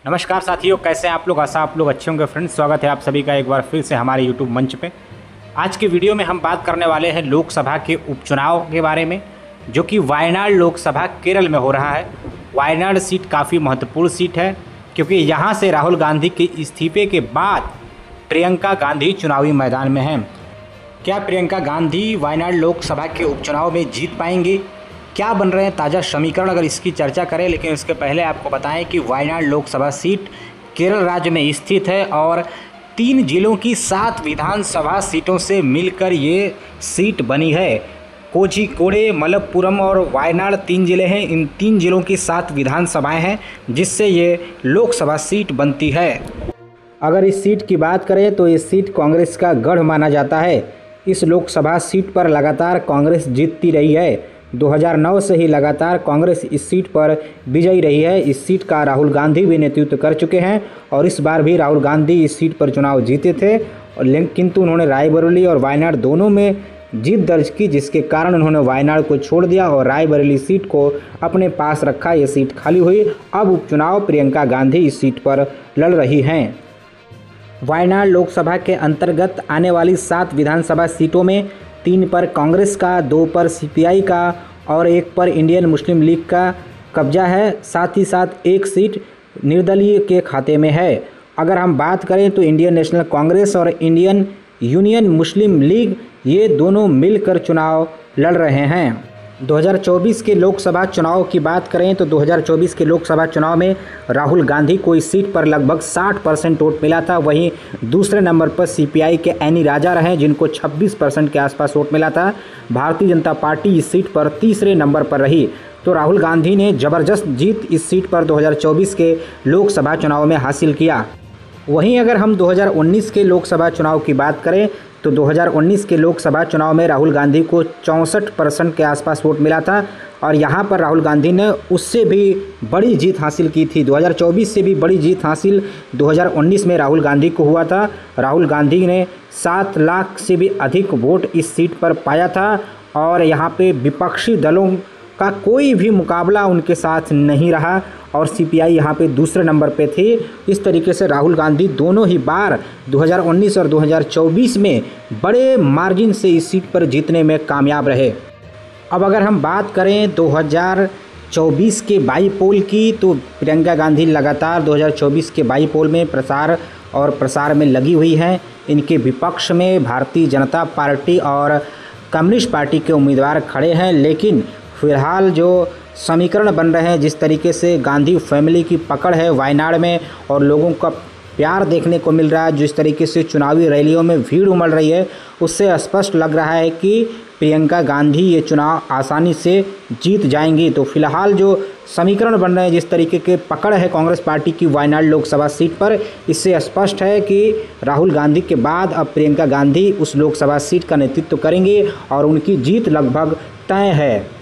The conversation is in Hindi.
नमस्कार साथियों, कैसे हैं आप लोग। आशा आप लोग अच्छे होंगे। फ्रेंड्स, स्वागत है आप सभी का एक बार फिर से हमारे यूट्यूब मंच पे। आज के वीडियो में हम बात करने वाले हैं लोकसभा के उपचुनाव के बारे में, जो कि वायनाड लोकसभा केरल में हो रहा है। वायनाड सीट काफ़ी महत्वपूर्ण सीट है, क्योंकि यहाँ से राहुल गांधी के इस्तीफे के बाद प्रियंका गांधी चुनावी मैदान में हैं। क्या प्रियंका गांधी वायनाड लोकसभा के उपचुनाव में जीत पाएंगी? क्या बन रहे हैं ताज़ा समीकरण, अगर इसकी चर्चा करें। लेकिन इसके पहले आपको बताएं कि वायनाड लोकसभा सीट केरल राज्य में स्थित है और 3 जिलों की 7 विधानसभा सीटों से मिलकर ये सीट बनी है। कोझिकोडे, मलप्पुरम और वायनाड 3 जिले हैं। इन 3 जिलों की 7 विधानसभाएं हैं, जिससे ये लोकसभा सीट बनती है। अगर इस सीट की बात करें तो ये सीट कांग्रेस का गढ़ माना जाता है। इस लोकसभा सीट पर लगातार कांग्रेस जीतती रही है। 2009 से ही लगातार कांग्रेस इस सीट पर विजयी रही है। इस सीट का राहुल गांधी भी नेतृत्व कर चुके हैं और इस बार भी राहुल गांधी इस सीट पर चुनाव जीते थे, किंतु उन्होंने रायबरेली और वायनाड दोनों में जीत दर्ज की, जिसके कारण उन्होंने वायनाड को छोड़ दिया और रायबरेली सीट को अपने पास रखा। ये सीट खाली हुई। अब उपचुनाव प्रियंका गांधी इस सीट पर लड़ रही हैं। वायनाड लोकसभा के अंतर्गत आने वाली 7 विधानसभा सीटों में 3 पर कांग्रेस का, 2 पर सीपीआई का और 1 पर इंडियन मुस्लिम लीग का कब्जा है। साथ ही साथ 1 सीट निर्दलीय के खाते में है। अगर हम बात करें तो इंडियन नेशनल कांग्रेस और इंडियन यूनियन मुस्लिम लीग ये दोनों मिलकर चुनाव लड़ रहे हैं। 2024 के लोकसभा चुनाव की बात करें तो 2024 के लोकसभा चुनाव में राहुल गांधी को इस सीट पर लगभग 60% वोट मिला था। वहीं दूसरे नंबर पर सीपीआई के एनी राजा रहे, जिनको 26% के आसपास वोट मिला था। भारतीय जनता पार्टी इस सीट पर तीसरे नंबर पर रही। तो राहुल गांधी ने ज़बरदस्त जीत इस सीट पर 2024 के लोकसभा चुनाव में हासिल किया। वहीं अगर हम 2019 के लोकसभा चुनाव की बात करें तो 2019 के लोकसभा चुनाव में राहुल गांधी को 64% के आसपास वोट मिला था और यहाँ पर राहुल गांधी ने उससे भी बड़ी जीत हासिल की थी। 2024 से भी बड़ी जीत हासिल 2019 में राहुल गांधी को हुआ था। राहुल गांधी ने 7 लाख से भी अधिक वोट इस सीट पर पाया था और यहाँ पे विपक्षी दलों का कोई भी मुकाबला उनके साथ नहीं रहा और सीपीआई यहाँ पे दूसरे नंबर पे थी। इस तरीके से राहुल गांधी दोनों ही बार 2019 और 2024 में बड़े मार्जिन से इस सीट पर जीतने में कामयाब रहे। अब अगर हम बात करें 2024 के बाईपोल की, तो प्रियंका गांधी लगातार 2024 के बाईपोल में प्रसार में लगी हुई हैं। इनके विपक्ष में भारतीय जनता पार्टी और कम्युनिस्ट पार्टी के उम्मीदवार खड़े हैं। लेकिन फिलहाल जो समीकरण बन रहे हैं, जिस तरीके से गांधी फैमिली की पकड़ है वायनाड में और लोगों का प्यार देखने को मिल रहा है, जिस तरीके से चुनावी रैलियों में भीड़ उमड़ रही है, उससे स्पष्ट लग रहा है कि प्रियंका गांधी ये चुनाव आसानी से जीत जाएंगी। तो फिलहाल जो समीकरण बन रहे हैं, जिस तरीके के पकड़ है कांग्रेस पार्टी की वायनाड लोकसभा सीट पर, इससे स्पष्ट है कि राहुल गांधी के बाद अब प्रियंका गांधी उस लोकसभा सीट का नेतृत्व करेंगी और उनकी जीत लगभग तय है।